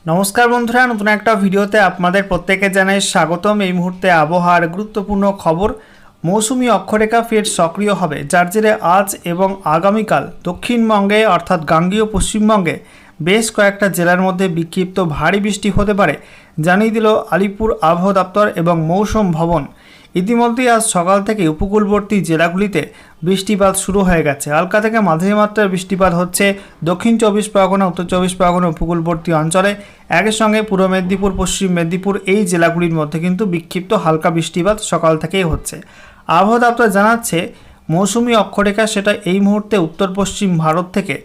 নমস্কার বন্ধুরা, নতুন একটা ভিডিওতে আপনাদের প্রত্যেকে জানাই স্বাগতম। এই মুহূর্তে আবহাওয়ার গুরুত্বপূর্ণ খবর। মৌসুমি অক্ষরেখা ফের সক্রিয় হবে, যার জেরে আজ এবং আগামীকাল দক্ষিণবঙ্গে অর্থাৎ গাঙ্গেয় পশ্চিমবঙ্গে বেশ কয়েকটা জেলার মধ্যে বিক্ষিপ্ত ভারী বৃষ্টি হতে পারে জানিয়ে দিল আলিপুর আবহাওয়া দপ্তর এবং মৌসুম ভবন। ইতিমধ্যেই আজ সকাল থেকে উপকূলবর্তী জেলাগুলিতে বৃষ্টিপাত শুরু হয়ে গেছে। হালকা থেকে মাঝারি মাত্রার বৃষ্টিপাত হচ্ছে দক্ষিণ চব্বিশ পরগনা, উত্তর চব্বিশ পরগনা উপকূলবর্তী অঞ্চলে। একই সঙ্গে পূর্ব মেদিনীপুর, পশ্চিম মেদিনীপুর এই জেলাগুলির মধ্যে কিন্তু বিক্ষিপ্ত হালকা বৃষ্টিপাত সকাল থেকেই হচ্ছে। আবহাওয়া দপ্তর জানাচ্ছে মৌসুমি অক্ষরেখা সেটা এই মুহূর্তে উত্তর পশ্চিম ভারত থেকে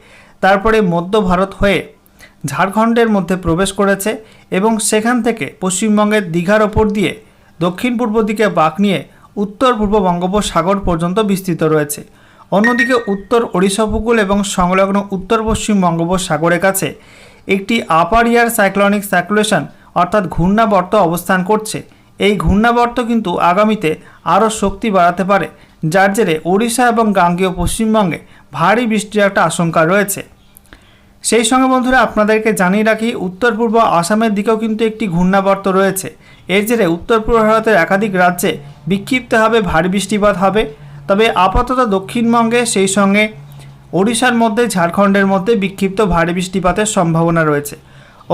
তারপরে মধ্য ভারত হয়ে ঝাড়খণ্ডের মধ্যে প্রবেশ করেছে এবং সেখান থেকে পশ্চিমবঙ্গের দীঘার ওপর দিয়ে দক্ষিণ পূর্ব দিকে বাঁক নিয়ে উত্তর পূর্ব বঙ্গোপসাগর পর্যন্ত বিস্তৃত রয়েছে। অন্যদিকে উত্তর ওড়িশা উপকূল এবং সংলগ্ন উত্তর পশ্চিম বঙ্গোপসাগরের কাছে একটি আপার এয়ার সাইক্লোনিক সার্কুলেশন অর্থাৎ ঘূর্ণাবর্ত অবস্থান করছে। এই ঘূর্ণাবর্ত কিন্তু আগামীতে আরও শক্তি বাড়াতে পারে, যার জেরে ওড়িশা এবং গাঙ্গেয় পশ্চিমবঙ্গে ভারী বৃষ্টির একটা আশঙ্কা রয়েছে। সেই সঙ্গে বন্ধুরা আপনাদেরকে জানিয়ে রাখি, উত্তর পূর্ব আসামের দিকেও কিন্তু একটি ঘূর্ণাবর্ত রয়েছে। এর জেরে উত্তর পূর্ব ভারতের একাধিক রাজ্যে বিক্ষিপ্তভাবে ভারী বৃষ্টিপাত হবে। তবে আপাতত দক্ষিণবঙ্গে সেই সঙ্গে ওড়িশার মধ্যে ঝাড়খণ্ডের মধ্যে বিক্ষিপ্ত ভারী বৃষ্টিপাতের সম্ভাবনা রয়েছে।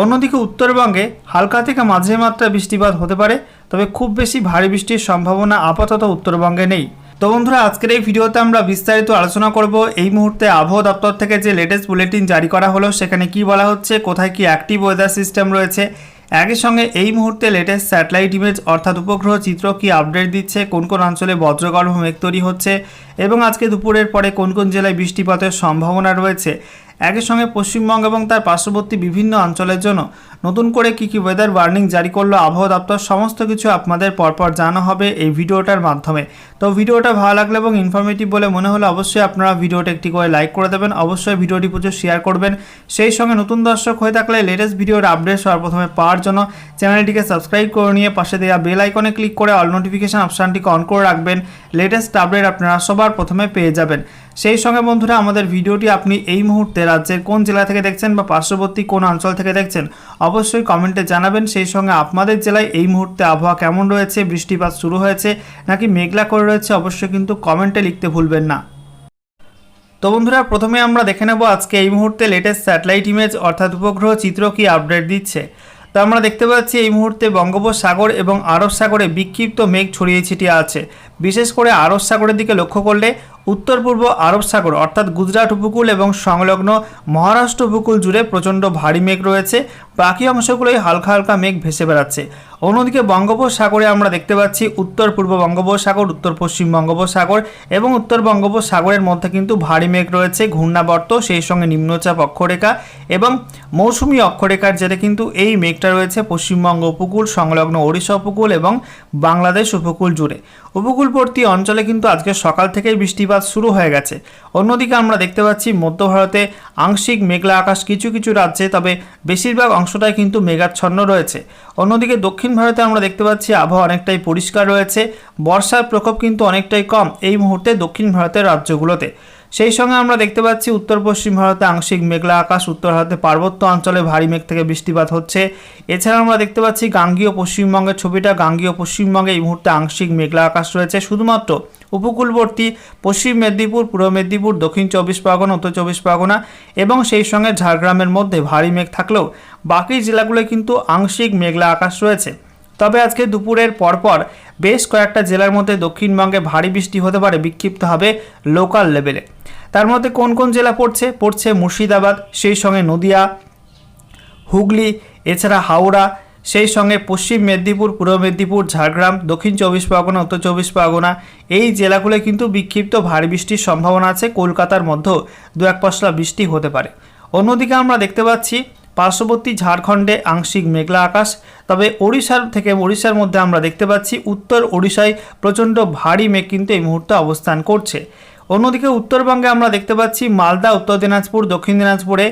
অন্যদিকে উত্তরবঙ্গে হালকা থেকে মাঝারি মাত্রার বৃষ্টিপাত হতে পারে, তবে খুব বেশি ভারী বৃষ্টির সম্ভাবনা আপাতত উত্তরবঙ্গে নেই। তো বন্ধুরা, আজকের এই ভিডিওতে আমরা বিস্তারিত আলোচনা করব এই মুহূর্তে আবহাওয়া দপ্তর থেকে যে লেটেস্ট বুলেটিন জারি করা হলো সেখানে কি বলা হচ্ছে, কোথায় কি অ্যাক্টিভ ওয়েদার সিস্টেম রয়েছে, একই সঙ্গে এই মুহূর্তে লেটেস্ট স্যাটেলাইট ইমেজ অর্থাৎ উপগ্রহ চিত্র কি আপডেট দিচ্ছে, কোন কোন অঞ্চলে বজ্রগর্ভ মেঘ তৈরি হচ্ছে এবং আজকে দুপুরের পরে কোন কোন জেলায় বৃষ্টিপাতের সম্ভাবনা রয়েছে। একই সঙ্গে পশ্চিমবঙ্গ এবং তার পার্শ্ববর্তী বিভিন্ন অঞ্চলের জন্য নতুন করে কী কী ওয়েদার ওয়ার্নিং জারি করলো আবহাওয়া দপ্তর, সমস্ত কিছু আপনাদের পরপর জানা হবে এই ভিডিওটার মাধ্যমে। তো ভিডিওটা ভালো লাগলে এবং ইনফরমেটিভ বলে মনে হলে অবশ্যই আপনারা ভিডিওটা একটি করে লাইক করে দেবেন, অবশ্যই ভিডিওটি প্রচুর শেয়ার করবেন। সেই সঙ্গে নতুন দর্শক হয়ে থাকলে লেটেস্ট ভিডিওর আপডেট সর্বপ্রথমে পাওয়ার জন্য চ্যানেলটিকে সাবস্ক্রাইব করে নিয়ে পাশে দেওয়া বেল আইকনে ক্লিক করে অল নোটিফিকেশন অপশানটিকে অন করে রাখবেন। লেটেস্ট আপডেট আপনারা সবার প্রথমে পেয়ে যাবেন। সেই সঙ্গে বন্ধুরা, আমাদের ভিডিওটি আপনি এই মুহূর্তে রাজ্যের কোন জেলা থেকে দেখছেন বা পার্শ্ববর্তী কোন অঞ্চল থেকে দেখছেন অবশ্যই কমেন্টে জানাবেন। সেই সঙ্গে আপনাদের জেলায় এই মুহূর্তে আবহাওয়া কেমন রয়েছে, বৃষ্টিপাত শুরু হয়েছে নাকি মেঘলা করে রয়েছে, অবশ্যই কিন্তু কমেন্টে লিখতে ভুলবেন না। তো বন্ধুরা, প্রথমে আমরা দেখে নেব আজকে এই মুহূর্তে লেটেস্ট স্যাটেলাইট ইমেজ অর্থাৎ উপগ্রহ চিত্র কি আপডেট দিচ্ছে। তো আমরা দেখতে পাচ্ছি এই মুহূর্তে বঙ্গোপসাগর এবং আরব সাগরে বিক্ষিপ্ত মেঘ ছড়িয়ে ছিটিয়ে আছে। বিশেষ করে আরব সাগরের দিকে লক্ষ্য করলে উত্তর পূর্ব আরব সাগর অর্থাৎ গুজরাট উপকূল এবং সংলগ্ন মহারাষ্ট্র উপকূল জুড়ে প্রচণ্ড ভারী মেঘ রয়েছে, বাকি অংশগুলোই হালকা হালকা মেঘ ভেসে বেড়াচ্ছে। অন্যদিকে বঙ্গোপসাগরে আমরা দেখতে পাচ্ছি উত্তর পূর্ব বঙ্গোপসাগর, উত্তর পশ্চিম বঙ্গোপসাগর এবং উত্তর বঙ্গোপসাগরের মধ্যে কিন্তু ভারী মেঘ রয়েছে, ঘূর্ণাবর্ত, সেই সঙ্গে নিম্নচাপ অক্ষরেখা এবং মৌসুমি অক্ষরেখার জেরে কিন্তু এই মেঘটা রয়েছে পশ্চিমবঙ্গ উপকূল, সংলগ্ন ওড়িশা উপকূল এবং বাংলাদেশ উপকূল জুড়ে। উপকূলবর্তী অঞ্চলে কিন্তু আজকে সকাল থেকেই বৃষ্টিপাত শুরু হয়ে গেছে। অন্যদিকে আমরা দেখতে পাচ্ছি মধ্য ভারতে আংশিক মেঘলা আকাশ কিছু কিছু রাজ্যে, তবে বেশিরভাগ অংশটাই কিন্তু মেঘাচ্ছন্ন রয়েছে। অন্যদিকে দক্ষিণ ভারতে আমরা দেখতে পাচ্ছি আবহাওয়া অনেকটাই পরিষ্কার রয়েছে, বর্ষার প্রকোপ কিন্তু অনেকটাই কম এই মুহূর্তে দক্ষিণ ভারতের রাজ্যগুলোতে। সেই সঙ্গে আমরা দেখতে পাচ্ছি উত্তর পশ্চিম ভারতে আংশিক মেঘলা আকাশ, উত্তর ভারতে পার্বত্য অঞ্চলে ভারী মেঘ থেকে বৃষ্টিপাত হচ্ছে। এছাড়া আমরা দেখতে পাচ্ছি গাঙ্গেয় পশ্চিমবঙ্গের ছবিটা, গাঙ্গেয় পশ্চিমবঙ্গে এই মুহূর্তে আংশিক মেঘলা আকাশ রয়েছে। শুধুমাত্র উপকূলবর্তী পশ্চিম মেদিনীপুর, পূর্ব মেদিনীপুর, দক্ষিণ চব্বিশ পরগনা, উত্তর চব্বিশ পরগনা এবং সেই সঙ্গে ঝাড়গ্রামের মধ্যে ভারী মেঘ থাকলেও বাকি জেলাগুলোয় কিন্তু আংশিক মেঘলা আকাশ রয়েছে। তবে আজকে দুপুরের পরপর বেশ কয়েকটা জেলার মধ্যে দক্ষিণবঙ্গে ভারী বৃষ্টি হতে পারে, বিক্ষিপ্ত হবে লোকাল লেভেলে। তার মধ্যে কোন কোন জেলা পড়ছে মুর্শিদাবাদ, সেই সঙ্গে নদিয়া, হুগলি, এছাড়া হাওড়া, সেই সঙ্গে পশ্চিম মেদিনীপুর, পূর্ব মেদিনীপুর, ঝাড়গ্রাম, দক্ষিণ চব্বিশ পরগনা, উত্তর চব্বিশ পরগনা এই জেলাগুলোয় কিন্তু বিক্ষিপ্ত ভারী বৃষ্টির সম্ভাবনা আছে। কলকাতার মধ্যেও দু এক পশলা বৃষ্টি হতে পারে। অন্যদিকে আমরা দেখতে পাচ্ছি পার্শ্ববর্তী ঝাড়খণ্ডে আংশিক মেঘলা আকাশ, তবে ওড়িশার মধ্যে আমরা দেখতে পাচ্ছি উত্তর ওড়িশায় প্রচণ্ড ভারী মেঘ কিন্তু এই মুহূর্তে অবস্থান করছে। অন্যদিকে উত্তরবঙ্গে আমরা দেখতে পাচ্ছি মালদা, উত্তর দিনাজপুর, দক্ষিণ দিনাজপুরে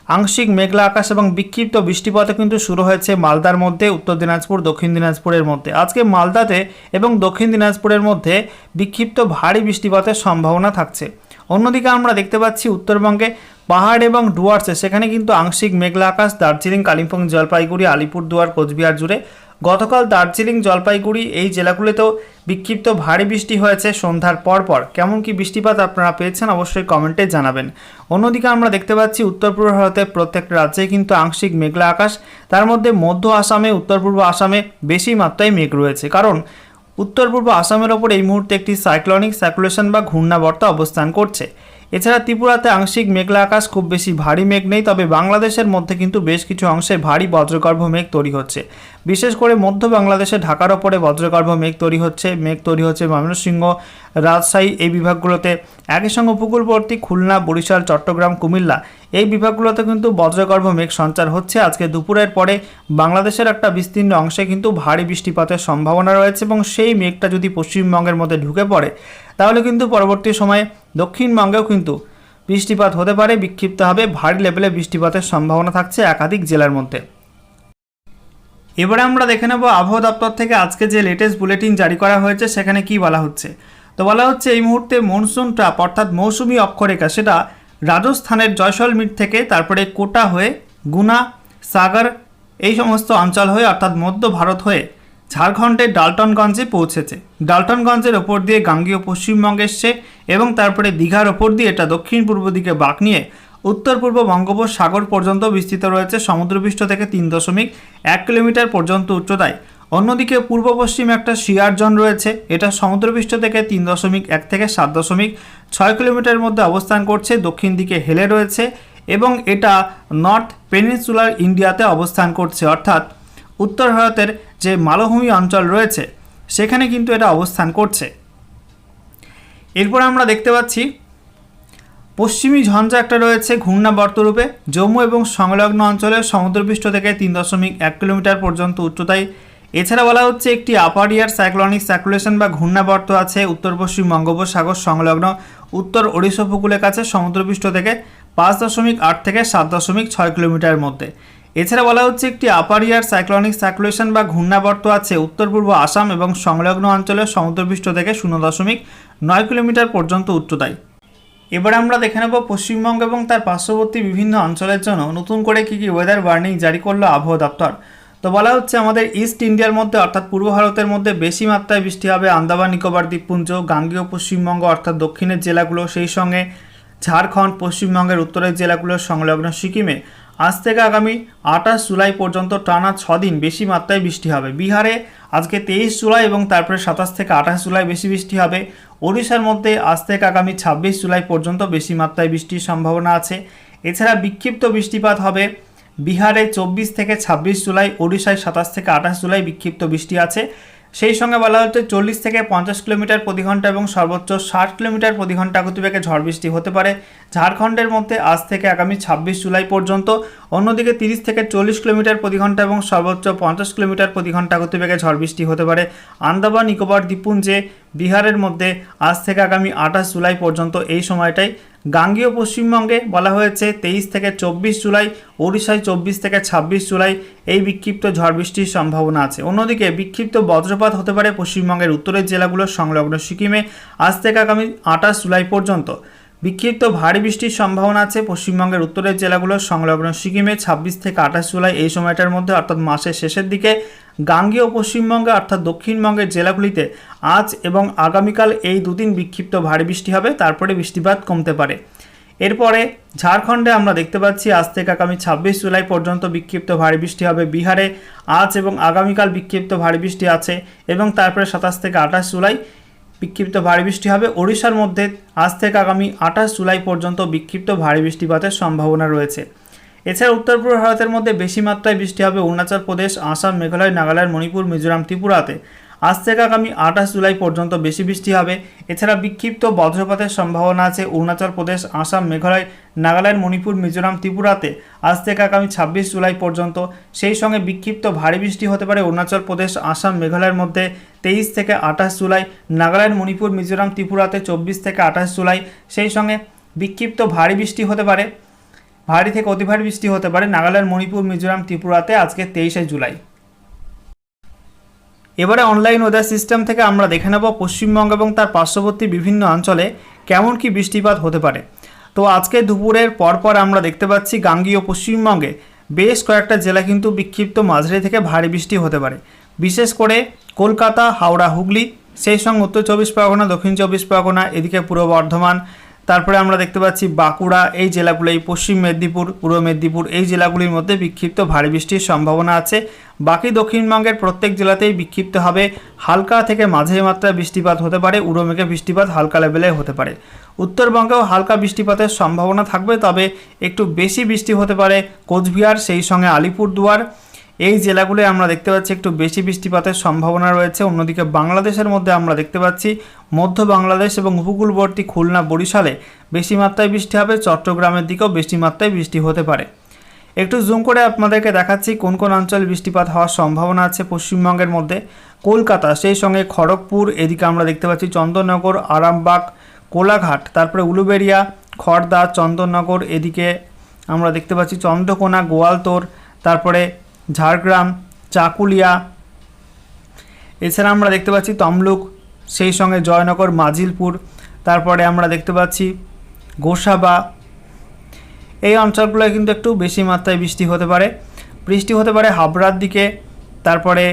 আংশিক মেঘলা আকাশ এবং বিক্ষিপ্ত বৃষ্টিপাত কিন্তু শুরু হয়েছে মালদার মধ্যে, উত্তর দিনাজপুর, দক্ষিণ দিনাজপুরের মধ্যে। আজকে মালদাতে এবং দক্ষিণ দিনাজপুরের মধ্যে বিক্ষিপ্ত ভারী বৃষ্টিপাতের সম্ভাবনা থাকছে। অন্যদিকে আমরা দেখতে পাচ্ছি উত্তরবঙ্গে পাহাড় এবং ডুয়ার্সে সেখানে কিন্তু আংশিক মেঘলা আকাশ। দার্জিলিং, কালিম্পং, জলপাইগুড়ি, আলিপুরদুয়ার, কোচবিহার জুড়ে গতকাল দার্জিলিং, জলপাইগুড়ি এই জেলাগুলিতেও বিক্ষিপ্ত ভারী বৃষ্টি হয়েছে সন্ধ্যার পরপর। কেমন কি বৃষ্টিপাত আপনারা পেয়েছেন অবশ্যই কমেন্টে জানাবেন। অন্যদিকে আমরা দেখতে পাচ্ছি উত্তর পূর্ব ভারতের প্রত্যেকটা রাজ্যে কিন্তু আংশিক মেঘলা আকাশ। তার মধ্যে মধ্য আসামে, উত্তর পূর্ব আসামে বেশি মাত্রায় মেঘ রয়েছে, কারণ উত্তর পূর্ব আসামের ওপর এই মুহূর্তে একটি সাইক্লোনিক সার্কুলেশন বা ঘূর্ণাবর্ত অবস্থান করছে। এছাড়া ত্রিপুরাতে আংশিক মেঘলা আকাশ, খুব বেশি ভারী মেঘ নেই, তবে বাংলাদেশের মধ্যে কিন্তু বেশ কিছু অংশে ভারী বজ্রগর্ভ মেঘ তৈরি হচ্ছে। বিশেষ করে মধ্য বাংলাদেশে ঢাকার ওপরে বজ্রগর্ভ মেঘ তৈরি হচ্ছে ময়মনসিংহ, রাজশাহী এই বিভাগগুলোতে। একই সঙ্গে উপকূলবর্তী খুলনা, বরিশাল, চট্টগ্রাম, কুমিল্লা এই বিভাগগুলোতে কিন্তু বজ্রগর্ভ মেঘ সঞ্চার হচ্ছে। আজকে দুপুরের পরে বাংলাদেশের একটা বিস্তীর্ণ অংশে কিন্তু ভারী বৃষ্টিপাতের সম্ভাবনা রয়েছে, এবং সেই মেঘটা যদি পশ্চিমবঙ্গের মধ্যে ঢুকে পড়ে তাহলে কিন্তু পরবর্তী সময়ে দক্ষিণবঙ্গেও কিন্তু বৃষ্টিপাত হতে পারে, বিক্ষিপ্তভাবে ভারী লেভেলে বৃষ্টিপাতের সম্ভাবনা থাকছে একাধিক জেলার মধ্যে। এবারে আমরা দেখে নেব আবহাওয়া দপ্তর থেকে আজকে যে লেটেস্ট বুলেটিন জারি করা হয়েছে সেখানে কি বলা হচ্ছে। তো বলা হচ্ছে এই মুহূর্তে মনসুন ট্রাপ অর্থাৎ মৌসুমি অক্ষরেখা সেটা রাজস্থানের জয়সলমীর থেকে তারপরে কোটা হয়ে গুনা, সাগর এই সমস্ত অঞ্চল হয়ে অর্থাৎ মধ্য ভারত হয়ে ঝাড়খণ্ডের ডালটনগঞ্জে পৌঁছেছে। ডালটনগঞ্জের ওপর দিয়ে গাঙ্গেয় পশ্চিমবঙ্গে এসছে এবং তারপরে দীঘার ওপর দিয়ে এটা দক্ষিণ পূর্ব দিকে বাঁক নিয়ে উত্তর পূর্ব বঙ্গোপসাগর পর্যন্ত বিস্তৃত রয়েছে, সমুদ্রপৃষ্ঠ থেকে 3.1 কিলোমিটার পর্যন্ত উচ্চতায়। অন্যদিকে পূর্ব পশ্চিমে একটা শিয়ার জোন রয়েছে, এটা সমুদ্রপৃষ্ঠ থেকে 3.1 থেকে 7.6 কিলোমিটারের মধ্যে অবস্থান করছে, দক্ষিণ দিকে হেলে রয়েছে এবং এটা নর্থ পেনিনসুলার ইন্ডিয়াতে অবস্থান করছে, অর্থাৎ উত্তর ভারতের যে মালভূমি অঞ্চল রয়েছে সেখানে কিন্তু এটা অবস্থান করছে। এরপর আমরা দেখতে পাচ্ছি পশ্চিমী ঝঞ্ঝা একটা রয়েছে ঘূর্ণাবর্ত রূপে জম্মু এবং সংলগ্ন অঞ্চলের সমুদ্রপৃষ্ঠ থেকে 3.1 কিলোমিটার পর্যন্ত উচ্চতায়। এছাড়া বলা হচ্ছে একটি আপার এয়ার সাইক্লোনিক সার্কুলেশন বা ঘূর্ণাবর্ত আছে উত্তর পশ্চিম বঙ্গোপসাগর সংলগ্ন উত্তর ওড়িশা উপকূলের কাছে সমুদ্রপৃষ্ঠ থেকে 5.8 থেকে 7.6 কিলোমিটারের মধ্যে। এছাড়া বলা হচ্ছে একটি আপার এয়ার সাইক্লোনিক সার্কুলেশন বা ঘূর্ণাবর্ত আছে উত্তর পূর্ব আসাম এবং সংলগ্ন অঞ্চলের সমুদ্রপৃষ্ঠ থেকে 0.9 কিলোমিটার পর্যন্ত উচ্চতায়। এবার আমরা দেখে নেব পশ্চিমবঙ্গ এবং তার পার্শ্ববর্তী বিভিন্ন অঞ্চলের জন্য নতুন করে কী কী ওয়েদার ওয়ার্নিং জারি করলো আবহাওয়া দপ্তর। তো বলা হচ্ছে আমাদের ইস্ট ইন্ডিয়ার মধ্যে অর্থাৎ পূর্ব ভারতের মধ্যে বেশি মাত্রায় বৃষ্টি হবে আন্দামান নিকোবর দ্বীপপুঞ্জ, গাঙ্গেয় পশ্চিমবঙ্গ অর্থাৎ দক্ষিণের জেলাগুলো, সেই সঙ্গে ঝাড়খণ্ড, পশ্চিমবঙ্গের উত্তরের জেলাগুলোর সংলগ্ন সিকিমে আজ থেকে আগামী 28 জুলাই পর্যন্ত টানা 6 দিন বেশি মাত্রায় বৃষ্টি হবে। বিহারে আজকে 23 জুলাই এবং তারপরে 27 থেকে 28 জুলাই বেশি বৃষ্টি হবে। ওড়িশার মধ্যে আজ থেকে আগামী 26 জুলাই পর্যন্ত বেশি মাত্রায় বৃষ্টির সম্ভাবনা আছে। এছাড়া বিক্ষিপ্ত বৃষ্টিপাত হবে বিহারে 24 থেকে 26 জুলাই, ওড়িশায় 27 থেকে 28 জুলাই বিক্ষিপ্ত বৃষ্টি আছে। সেই সঙ্গে বলা হচ্ছে 40 থেকে 50 কিলোমিটার প্রতি ঘন্টা এবং সর্বোচ্চ 60 কিলোমিটার প্রতি ঘন্টা গতিবেগে ঝড় বৃষ্টি হতে পারে ঝাড়খণ্ডের মধ্যে আজ থেকে আগামী 26 জুলাই পর্যন্ত। অন্যদিকে 30 থেকে 40 কিলোমিটার প্রতি ঘন্টা এবং সর্বোচ্চ 50 কিলোমিটার প্রতি ঘন্টা গতিবেগে ঝড় বৃষ্টি হতে পারে আন্দামান নিকোবর দ্বীপপুঞ্জে বিহারের মধ্যে আজ থেকে আগামী 28 জুলাই পর্যন্ত এই সময়টাই। গাঙ্গেয় পশ্চিমবঙ্গে বলা হয়েছে 23 থেকে 24 জুলাই, ওড়িশায় 24 থেকে 26 জুলাই এই বিক্ষিপ্ত ঝড় বৃষ্টির সম্ভাবনা আছে। অন্যদিকে বিক্ষিপ্ত বজ্রপাত হতে পারে পশ্চিমবঙ্গের উত্তরের জেলাগুলোর সংলগ্ন সিকিমে আজ থেকে আগামী 28 জুলাই পর্যন্ত। বিক্ষিপ্ত ভারী বৃষ্টির সম্ভাবনা আছে পশ্চিমবঙ্গের উত্তরের জেলাগুলোর সংলগ্ন সিকিমে 26 থেকে 28 জুলাই এই সময়টার মধ্যে, অর্থাৎ মাসের শেষের দিকে। গাঙ্গেয় পশ্চিমবঙ্গে অর্থাৎ দক্ষিণবঙ্গের জেলাগুলিতে আজ এবং আগামীকাল এই দুদিন বিক্ষিপ্ত ভারী বৃষ্টি হবে, তারপরে বৃষ্টিপাত কমতে পারে। এরপরে ঝাড়খণ্ডে আমরা দেখতে পাচ্ছি আজ থেকে আগামী 26 জুলাই পর্যন্ত বিক্ষিপ্ত ভারী বৃষ্টি হবে। বিহারে আজ এবং আগামীকাল বিক্ষিপ্ত ভারী বৃষ্টি আছে এবং তারপরে 27 থেকে 28 জুলাই বিক্ষিপ্ত ভারী বৃষ্টি হবে। ওড়িশার মধ্যে আজ থেকে আগামী 28 জুলাই পর্যন্ত বিক্ষিপ্ত ভারী বৃষ্টিপাতের সম্ভাবনা রয়েছে। এছাড়া উত্তর পূর্ব ভারতের মধ্যে বেশি মাত্রায় বৃষ্টি হবে অরুণাচল প্রদেশ, আসাম, মেঘালয়, নাগাল্যান্ড, মণিপুর, মিজোরাম, ত্রিপুরাতে আজ থেকে আগামী 28 জুলাই পর্যন্ত বেশি বৃষ্টি হবে। এছাড়া বিক্ষিপ্ত বজ্রপাতের সম্ভাবনা আছে অরুণাচল প্রদেশ, আসাম, মেঘালয়, নাগাল্যান্ড, মণিপুর, মিজোরাম, ত্রিপুরাতে আজ থেকে আগামী 26 জুলাই পর্যন্ত। সেই সঙ্গে বিক্ষিপ্ত ভারী বৃষ্টি হতে পারে অরুণাচল প্রদেশ, আসাম, মেঘালয়ের মধ্যে 23 থেকে 28 জুলাই, নাগাল্যান্ড, মণিপুর, মিজোরাম, ত্রিপুরাতে 24 থেকে 28 জুলাই। সেই সঙ্গে বিক্ষিপ্ত ভারী বৃষ্টি হতে পারে, ভারী থেকে অতি ভারী বৃষ্টি হতে পারে নাগাল্যান্ড, মণিপুর, মিজোরাম, ত্রিপুরাতে আজকে 23 জুলাই। এবারে অনলাইন ওয়েদার সিস্টেম থেকে আমরা দেখে নেব পশ্চিমবঙ্গ এবং তার পার্শ্ববর্তী বিভিন্ন অঞ্চলে কেমন কি বৃষ্টিপাত হতে পারে। তো আজকে দুপুরের পরপর আমরা দেখতে পাচ্ছি গাঙ্গীয় পশ্চিমবঙ্গে বেশ কয়েকটা জেলা কিন্তু বিক্ষিপ্ত মাঝারি থেকে ভারী বৃষ্টি হতে পারে। বিশেষ করে কলকাতা, হাওড়া, হুগলি, সেই সঙ্গে উত্তর চব্বিশ পরগনা, দক্ষিণ চব্বিশ পরগনা, এদিকে পূর্ব বর্ধমান, তারপরে আমরা দেখতে পাচ্ছি বাঁকুড়া, এই জেলাগুলো, এই পশ্চিম মেদিনীপুর, পূর্ব মেদিনীপুর, এই জেলাগুলির মধ্যে বিক্ষিপ্ত ভারী বৃষ্টির সম্ভাবনা আছে। বাকি দক্ষিণবঙ্গের প্রত্যেক জেলাতেই বিক্ষিপ্ত হবে হালকা থেকে মাঝারি মাত্রায় বৃষ্টিপাত হতে পারে, উড়োমেঘে বৃষ্টিপাত হালকা লেভেলে হতে পারে। উত্তরবঙ্গেও হালকা বৃষ্টিপাতের সম্ভাবনা থাকবে, তবে একটু বেশি বৃষ্টি হতে পারে কোচবিহার, সেই সঙ্গে আলিপুরদুয়ার, এই জেলাগুলোয় আমরা দেখতে পাচ্ছি একটু বেশি বৃষ্টিপাতের সম্ভাবনা রয়েছে। অন্যদিকে বাংলাদেশের মধ্যে আমরা দেখতে পাচ্ছি মধ্য বাংলাদেশ এবং উপকূলবর্তী খুলনা, বরিশালে বেশি মাত্রায় বৃষ্টি হবে, চট্টগ্রামের দিকেও বেশি মাত্রায় বৃষ্টি হতে পারে। একটু জুম করে আপনাদেরকে দেখাচ্ছি কোন কোন অঞ্চলে বৃষ্টিপাত হওয়ার সম্ভাবনা আছে পশ্চিমবঙ্গের মধ্যে। কলকাতা, সেই সঙ্গে খড়গপুর, এদিকে আমরা দেখতে পাচ্ছি চন্দননগর, আরামবাগ, কোলাঘাট, তারপরে উলুবেড়িয়া, খড়দা, চন্দননগর, এদিকে আমরা দেখতে পাচ্ছি চন্দ্রকোনা, গোয়ালতোর, তারপরে ঝাড়গ্রাম, চাকুলিয়া, এছাড়া আমরা দেখতে পাচ্ছি তমলুক, সেই সঙ্গে জয়নগর, মাজিলপুর, তারপরে আমরা দেখতে পাচ্ছি গোসাবা, এই অঞ্চলগুলোয় কিন্তু একটু বেশি মাত্রায় বৃষ্টি হতে পারে। বৃষ্টি হতে পারে হাবড়ার দিকে, তারপরে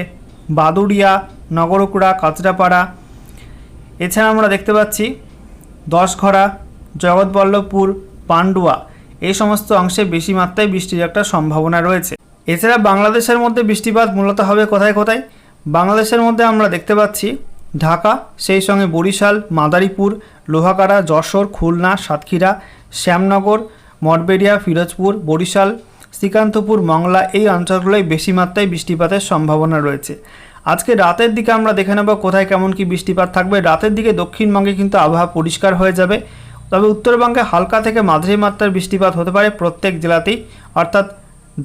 বাদুড়িয়া, নগরকুড়া, কাঁচরাপাড়া, এছাড়া আমরা দেখতে পাচ্ছি দশঘরা, জগৎবল্লভপুর, পান্ডুয়া, এই সমস্ত অংশে বেশি মাত্রায় বৃষ্টির একটা সম্ভাবনা রয়েছে। এছাড়া বাংলাদেশের মধ্যে বৃষ্টিপাত মূলত হবে কোথায় কোথায়? বাংলাদেশের মধ্যে আমরা দেখতে পাচ্ছি ঢাকা, সেই সঙ্গে বরিশাল, মাদারীপুর, লোহাগাড়া, যশোর, খুলনা, সাতক্ষীরা, শ্যামনগর, মঠবেড়িয়া, ফিরোজপুর, বরিশাল, শ্রীকান্তপুর, মংলা, এই অঞ্চলগুলোয় বেশি মাত্রায় বৃষ্টিপাতের সম্ভাবনা রয়েছে। আজকে রাতের দিকে আমরা দেখে নেব কোথায় কেমন কি বৃষ্টিপাত থাকবে। রাতের দিকে দক্ষিণবঙ্গে কিন্তু আবহাওয়া পরিষ্কার হয়ে যাবে, তবে উত্তরবঙ্গে হালকা থেকে মাঝারি মাত্রার বৃষ্টিপাত হতে পারে প্রত্যেক জেলাতেই, অর্থাৎ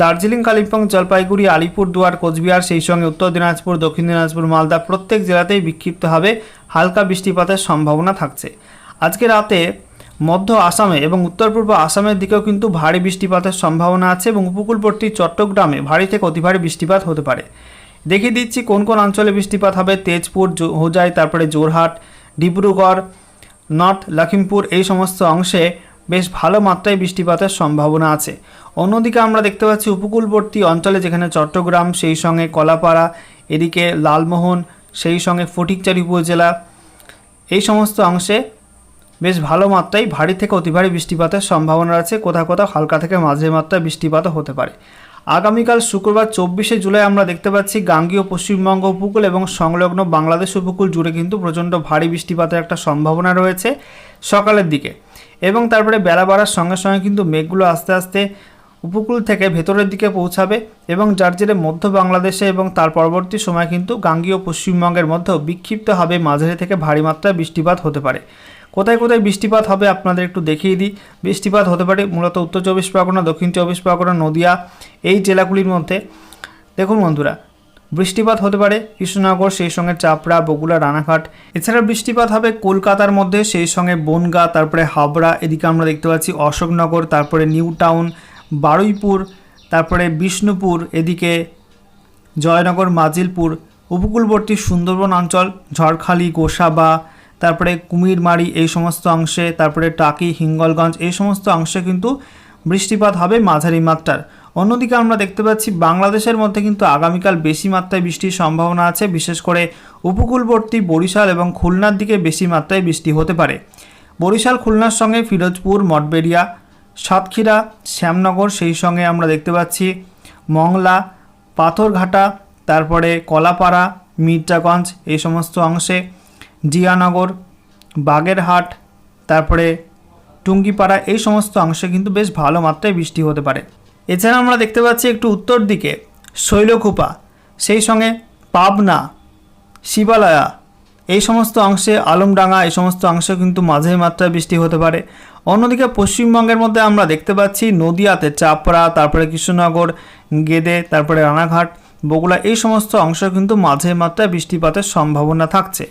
দার্জিলিং, কালিম্পং, জলপাইগুড়ি, আলিপুরদুয়ার, কোচবিহার, সেই সঙ্গে উত্তর দিনাজপুর, দক্ষিণ দিনাজপুর, মালদা, প্রত্যেক জেলাতেই বিক্ষিপ্তভাবে হালকা বৃষ্টিপাতের সম্ভাবনা থাকছে। আজকে রাতে মধ্য আসামে এবং উত্তর পূর্ব আসামের দিকেও কিন্তু ভারী বৃষ্টিপাতের সম্ভাবনা আছে এবং উপকূলবর্তী চট্টগ্রামে ভারী থেকে অতি ভারী বৃষ্টিপাত হতে পারে। দেখিয়ে দিচ্ছি কোন কোন অঞ্চলে বৃষ্টিপাত হবে। তেজপুর, হোজাই, তারপরে জোরহাট, ডিব্রুগড়, নর্থ লখিমপুর, এই সমস্ত অংশে বেশ ভালো মাত্রায় বৃষ্টিপাতের সম্ভাবনা আছে। অন্যদিকে আমরা দেখতে পাচ্ছি উপকূলবর্তী অঞ্চলে, যেখানে চট্টগ্রাম, সেই সঙ্গে কলাপাড়া, এদিকে লালমোহন, সেই সঙ্গে ফটিকচারি উপজেলা, এই সমস্ত অংশে বেশ ভালো মাত্রায় ভারী থেকে অতি ভারী বৃষ্টিপাতের সম্ভাবনা আছে। কোথাও কোথাও হালকা থেকে মাঝারি মাত্রায় বৃষ্টিপাতও হতে পারে। আগামীকাল শুক্রবার 24শে জুলাই আমরা দেখতে পাচ্ছি গাঙ্গীয় পশ্চিমবঙ্গ উপকূল এবং সংলগ্ন বাংলাদেশ উপকূল জুড়ে কিন্তু প্রচণ্ড ভারী বৃষ্টিপাতের একটা সম্ভাবনা রয়েছে সকালের দিকে, এবং তারপরে বেলা বাড়ার সঙ্গে সঙ্গে কিন্তু মেঘগুলো আস্তে আস্তে উপকূল থেকে ভেতরের দিকে পৌঁছাবে, এবং যার জেরে মধ্য বাংলাদেশে এবং তার পরবর্তী সময় কিন্তু গাঙ্গীয় পশ্চিমবঙ্গের মধ্যেও বিক্ষিপ্তভাবে মাঝারি থেকে ভারী মাত্রায় বৃষ্টিপাত হতে পারে। কোথায় কোথায় বৃষ্টিপাত হবে আপনাদের একটু দেখিয়ে দিই। বৃষ্টিপাত হতে পারে মূলত উত্তর চব্বিশ পরগনা, দক্ষিণ চব্বিশ পরগনা, নদিয়া, এই জেলাগুলির মধ্যে। দেখুন বন্ধুরা, বৃষ্টিপাত হতে পারে কৃষ্ণনগর, সেই সঙ্গে চাপড়া, বগুড়া, রানাঘাট। এছাড়া বৃষ্টিপাত হবে কলকাতার মধ্যে, সেই সঙ্গে বনগাঁ, তারপরে হাবড়া, এদিকে আমরা দেখতে পাচ্ছি অশোকনগর, তারপরে নিউ টাউন, বারুইপুর, তারপরে বিষ্ণুপুর, এদিকে জয়নগর, মাজিলপুর, উপকূলবর্তী সুন্দরবন অঞ্চল, ঝড়খালি, গোসাবা, তারপরে কুমিরমারি, এই সমস্ত অংশে, তারপরে টাকি, হিঙ্গলগঞ্জ, এই সমস্ত অংশে কিন্তু বৃষ্টিপাত হবে মাঝারি মাত্রার। অন্যদিকে আমরা দেখতে পাচ্ছি বাংলাদেশের মধ্যে কিন্তু আগামীকাল বেশি মাত্রায় বৃষ্টির সম্ভাবনা আছে, বিশেষ করে উপকূলবর্তী বরিশাল এবং খুলনার দিকে বেশি মাত্রায় বৃষ্টি হতে পারে। বরিশাল, খুলনার সঙ্গে ফিরোজপুর, মঠবেড়িয়া, সাতক্ষীরা, শ্যামনগর, সেই সঙ্গে আমরা দেখতে পাচ্ছি মংলা, পাথরঘাটা, তারপরে কলাপাড়া, মির্জাগঞ্জ, এই সমস্ত অংশে, জিয়ানগর, বাগেরহাট, তারপরে টুঙ্গিপাড়া, এই সমস্ত অংশে কিন্তু বেশ ভালো মাত্রায় বৃষ্টি হতে পারে। এছাড়া আমরা দেখতে পাচ্ছি একটু উত্তর দিকে শৈলকুপা, সেই সঙ্গে পাবনা, শিবালয়া, এই সমস্ত অংশে, আলমডাঙ্গা, এই সমস্ত অংশে কিন্তু মাঝারি মাত্রায় বৃষ্টি হতে পারে। অন্যদিকে পশ্চিমবঙ্গের মধ্যে আমরা দেখতে পাচ্ছি নদিয়াতে চাপড়া, তারপরে কৃষ্ণনগর, গেদে, তারপরে রানাঘাট, বগুড়া, এই সমস্ত অংশ কিন্তু মাঝারি মাত্রায় বৃষ্টিপাতের সম্ভাবনা থাকছে।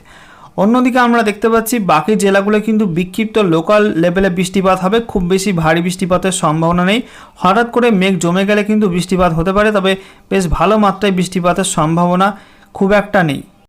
অন্যদিকে আমরা দেখতে পাচ্ছি বাকি জেলাগুলো কিন্তু বিক্ষিপ্ত লোকাল লেভেলে বৃষ্টিপাত হবে, খুব বেশি ভারী বৃষ্টিপাতের সম্ভাবনা নেই। হঠাৎ করে মেঘ জমে গেলে কিন্তু বৃষ্টিপাত হতে পারে, তবে বেশ ভালো মাত্রায় বৃষ্টিপাতের সম্ভাবনা খুব একটা নেই।